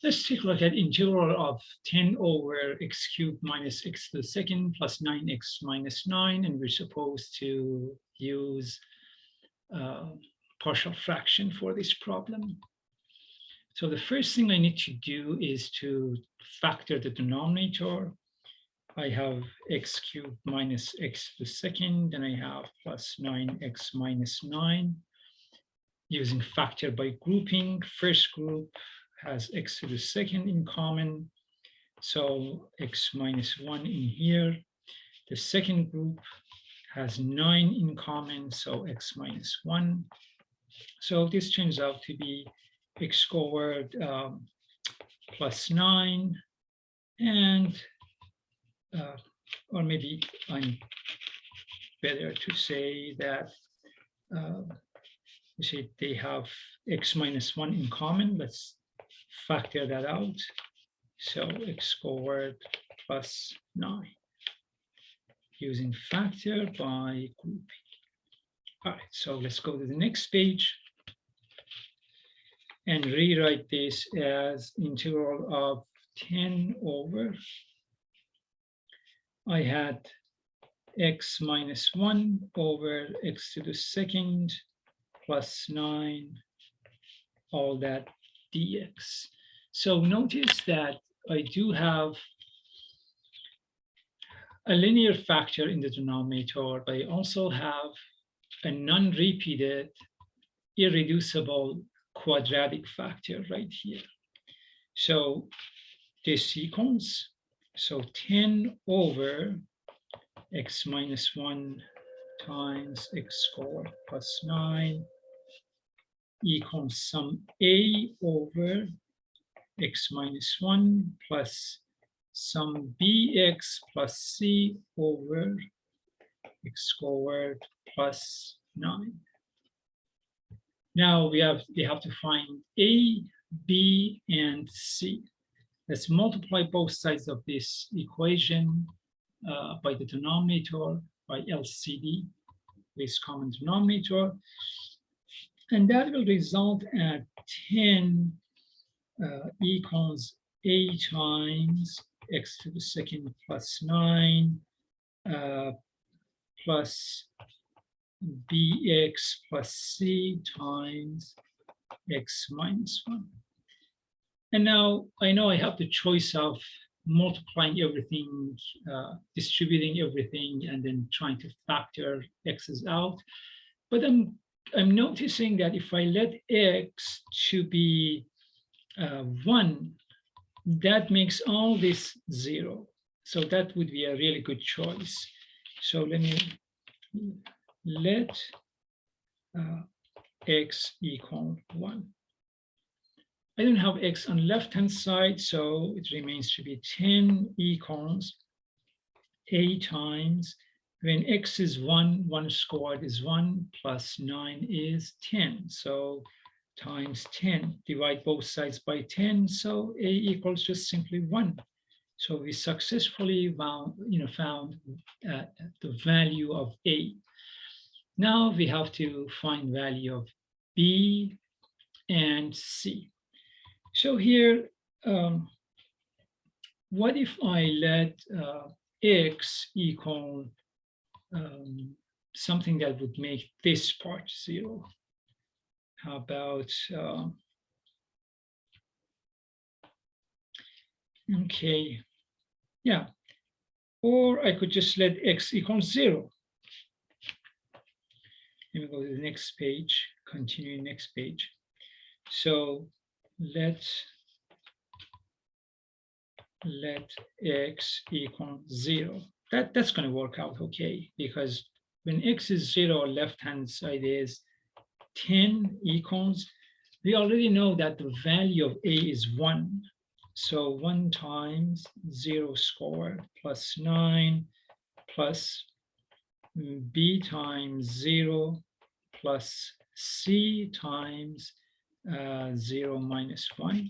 Let's take a look at integral of 10 over x cubed minus x to the second plus 9x minus 9, and we're supposed to use partial fraction for this problem. So the first thing I need to do is to factor the denominator. I have x cubed minus x to the second, then I have plus 9x minus 9. Using factor by grouping, first group has x to the second in common, so x minus 1 in here. The second group has 9 in common, so x minus 1. So this turns out to be x squared plus 9, and or maybe I'm better to say that we say they have x minus 1 in common. Let's factor that out. So x squared plus 9 using factor by grouping. All right, so let's go to the next page and rewrite this as integral of 10 over. I had x minus 1 over x to the second plus 9, all that dx. So notice that I do have a linear factor in the denominator, but I also have a non-repeated irreducible quadratic factor right here. So this sequence, so 10 over x minus 1 times x squared plus 9 equals sum a over x minus 1 plus sum bx plus c over x squared plus 9. Now we have to find a, b, and c. Let's multiply both sides of this equation by the denominator, by LCD, this common denominator. And that will result at 10 equals a times x to the second plus 9 plus bx plus c times x minus 1. And now I know I have the choice of multiplying everything, distributing everything, and then trying to factor x's out. But I'm noticing that if I let x to be 1, that makes all this 0. So that would be a really good choice. So let me let x equal 1. I don't have x on left-hand side, so it remains to be 10 equals a times, when x is 1, 1 squared is 1, plus 9 is 10. So times 10, divide both sides by 10, so a equals just simply 1. So we successfully found the value of a. Now we have to find value of b and c. So here, what if I let x equal something that would make this part 0? How about, okay, yeah. Or I could just let x equal 0. Let me go to the next page, continue next page. So let x equal 0. That's going to work out okay, because when x is 0, left-hand side is 10 equals, we already know that the value of a is 1. So 1 times 0 squared plus 9 plus b times 0 plus c times 0 minus 1.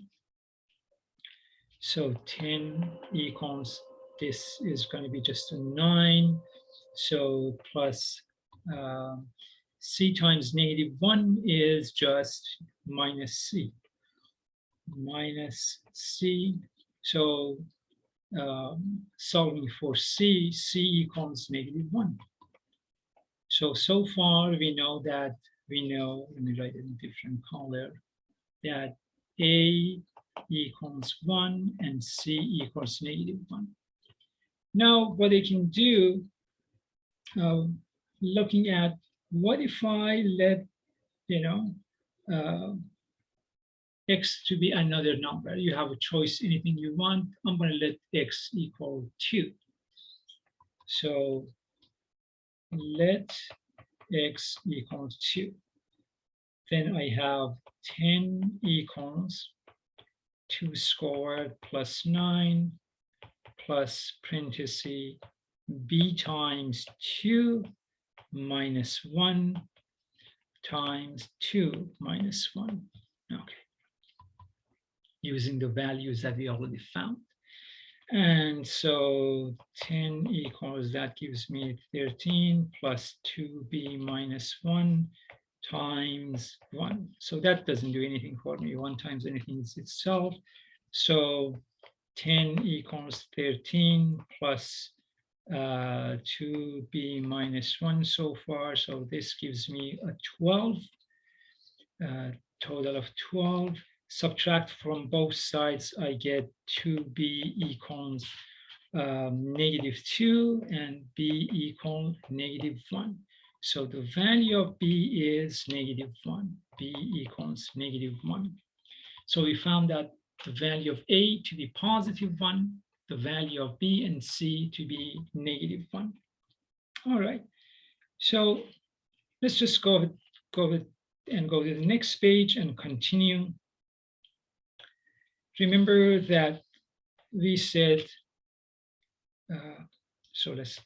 So 10 equals, this is going to be just a 9. So plus c times -1 is just minus c. minus C. So solving for C, C equals -1. So far we know, let me write it in different color, that A equals 1 and C equals -1. Now what I can do, looking at what if I let, uh, X to be another number. You have a choice, anything you want. I'm going to let X equal 2. So let X equal 2. Then I have 10 equals 2 squared plus 9 plus parenthesis B times 2 minus 1 times 2 minus 1. Okay. Using the values that we already found. And so 10 equals, that gives me 13 plus 2b minus 1 times 1. So that doesn't do anything for me. 1 times anything is itself. So 10 equals 13 plus 2b minus 1 so far. So this gives me a 12, total of 12. Subtract from both sides, I get 2b equals -2 and b equals -1. So the value of b is -1. B equals -1. So we found that the value of A to be +1, the value of B and C to be -1. All right. So let's just go to the next page and continue. Remember that we said, so let's,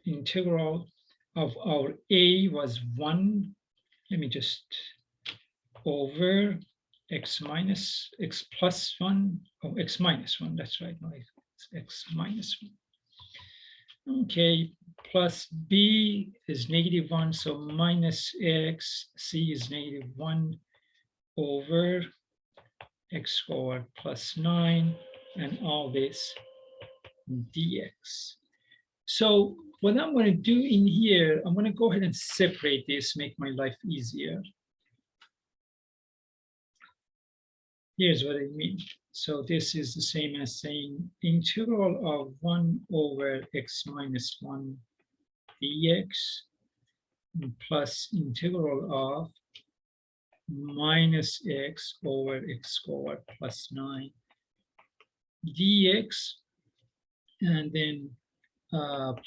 integral of our A was 1. Let me just, over x plus 1, x minus 1, that's right, no, it's x minus 1. Okay, plus B is -1, so minus x, C is -1 over x squared plus 9, and all this dx. So what I'm going to do in here, I'm going to go ahead and separate this, make my life easier. Here's what I mean. So this is the same as saying integral of 1 over x minus 1 dx plus integral of minus x over x squared plus 9 dx, and then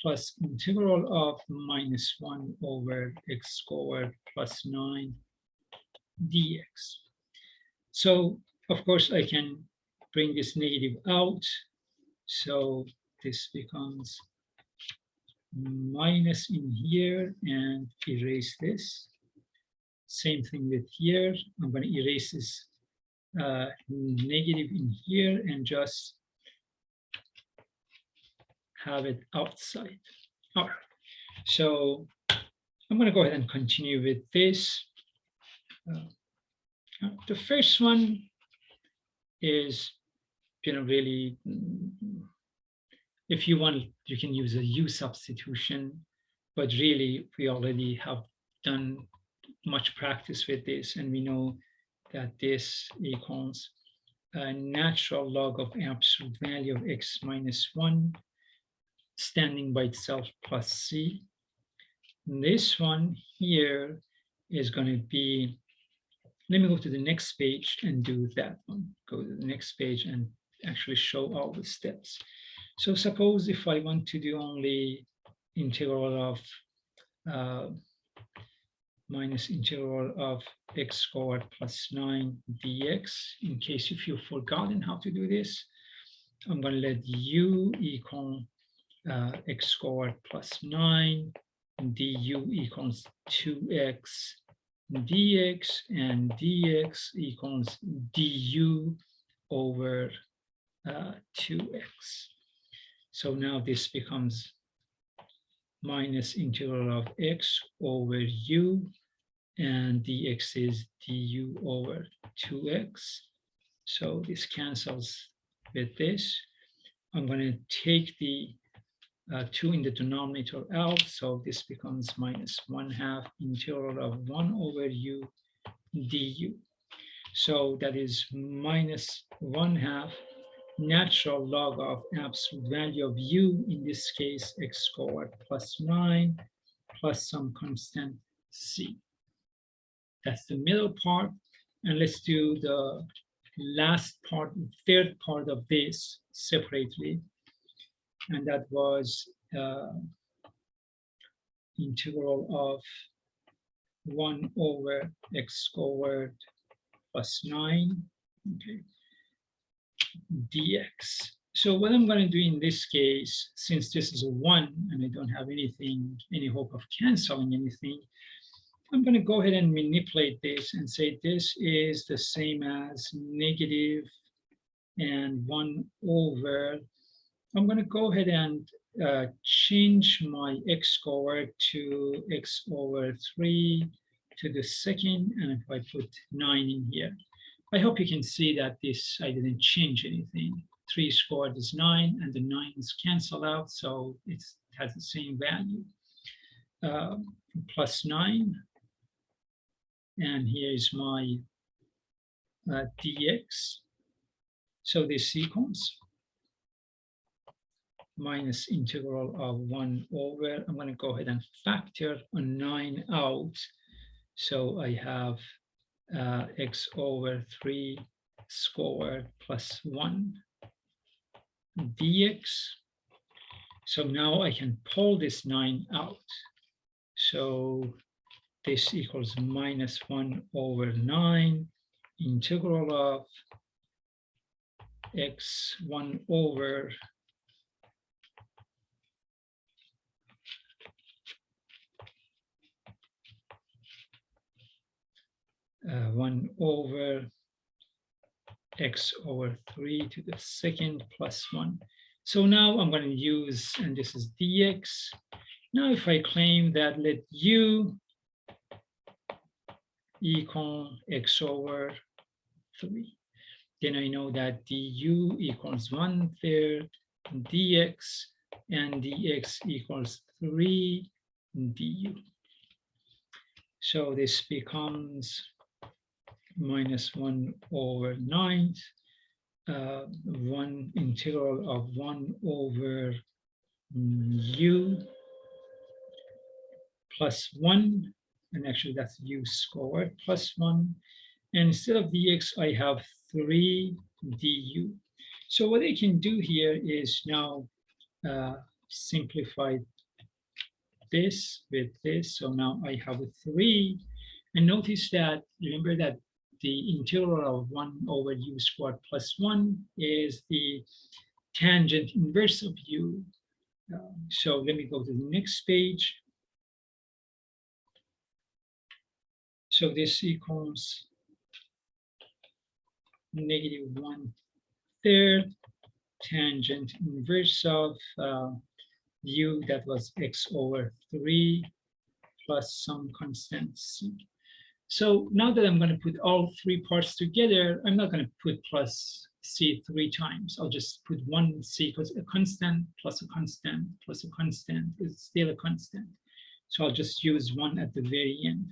plus integral of -1 over x squared plus 9 dx. So of course I can bring this negative out. So this becomes minus in here and erase this. Same thing with here. I'm going to erase this negative in here and just have it outside. All right. So I'm going to go ahead and continue with this. The first one is, really, if you want, you can use a U substitution, but really we already have done much practice with this, and we know that this equals a natural log of absolute value of x minus 1 standing by itself plus c. And this one here is going to be, let me go to the next page and do that one. Go to the next page and actually show all the steps. So suppose if I want to do only integral of minus integral of x squared plus 9 dx, in case if you've forgotten how to do this, I'm going to let u equal x squared plus 9, du equals 2x dx, and dx equals du over 2x. So now this becomes minus integral of x over u, and dx is du over 2x. So this cancels with this. I'm going to take the 2 in the denominator out. So this becomes minus 1/2 integral of 1 over u du. So that is minus 1/2 natural log of absolute value of u, in this case, x squared plus 9 plus some constant c. That's the middle part. And let's do the last part, third part of this separately. And that was integral of 1 over x squared plus 9, okay, dx. So what I'm going to do in this case, since this is a 1 and I don't have anything, any hope of canceling anything, I'm going to go ahead and manipulate this and say this is the same as negative and 1 over. I'm going to go ahead and change my x squared to x over 3 to the second, and if I put 9 in here, I hope you can see that this, I didn't change anything. 3 squared is 9, and the 9s cancel out, so it has the same value. Plus 9, and here's my dx. So this equals minus integral of 1 over, I'm going to go ahead and factor a 9 out. So I have x over 3 squared plus 1 dx. So now I can pull this 9 out. So this equals minus 1 over 9 integral of x 1 over 1 over x over 3 to the second plus 1. So now I'm going to use, and this is dx. Now if I claim that let u equal x over 3, then I know that du equals 1/3 dx, and dx equals 3 du. So this becomes minus 1 over 9, 1 integral of 1 over u plus 1, and actually that's u squared plus 1. And instead of dx, I have 3 du. So what I can do here is now simplify this with this. So now I have a 3. And notice that, remember that the integral of 1 over u squared plus 1 is the tangent inverse of u. So let me go to the next page. So this equals negative 1/3 tangent inverse of u, that was x over 3 plus some constant c. So now that I'm going to put all 3 parts together, I'm not going to put plus c 3 times. I'll just put one c, because a constant plus a constant plus a constant is still a constant. So I'll just use 1 at the very end.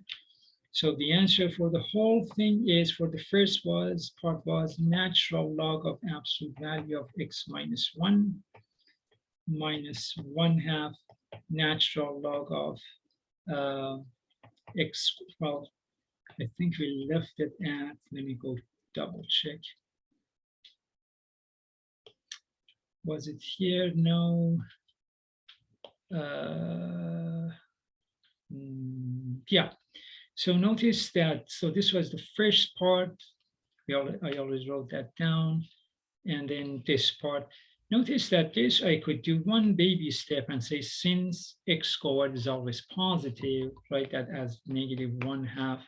So the answer for the whole thing is, for the first part was natural log of absolute value of x minus 1 minus 1/2 natural log of x. Well, I think we left it at, let me go double check. Was it here? No. Yeah. So notice that, so this was the first part. I always wrote that down. And then this part. Notice that this, I could do one baby step and say, since x squared is always positive, write that as negative 1/2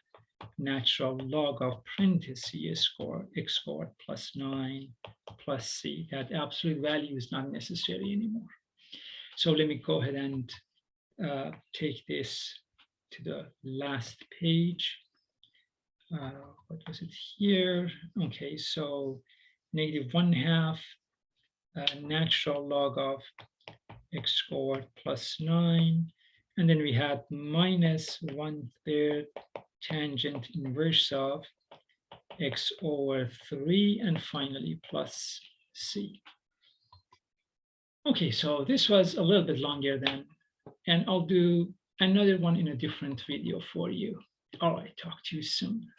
natural log of parentheses squared, x squared plus 9 plus c. That absolute value is not necessary anymore. So let me go ahead and take this to the last page. what was it here? Okay, so -1/2 natural log of x squared plus 9. And then we had -1/3 tangent inverse of x over 3, and finally plus c. Okay, so this was a little bit longer than, and I'll do another one in a different video for you. All right, talk to you soon.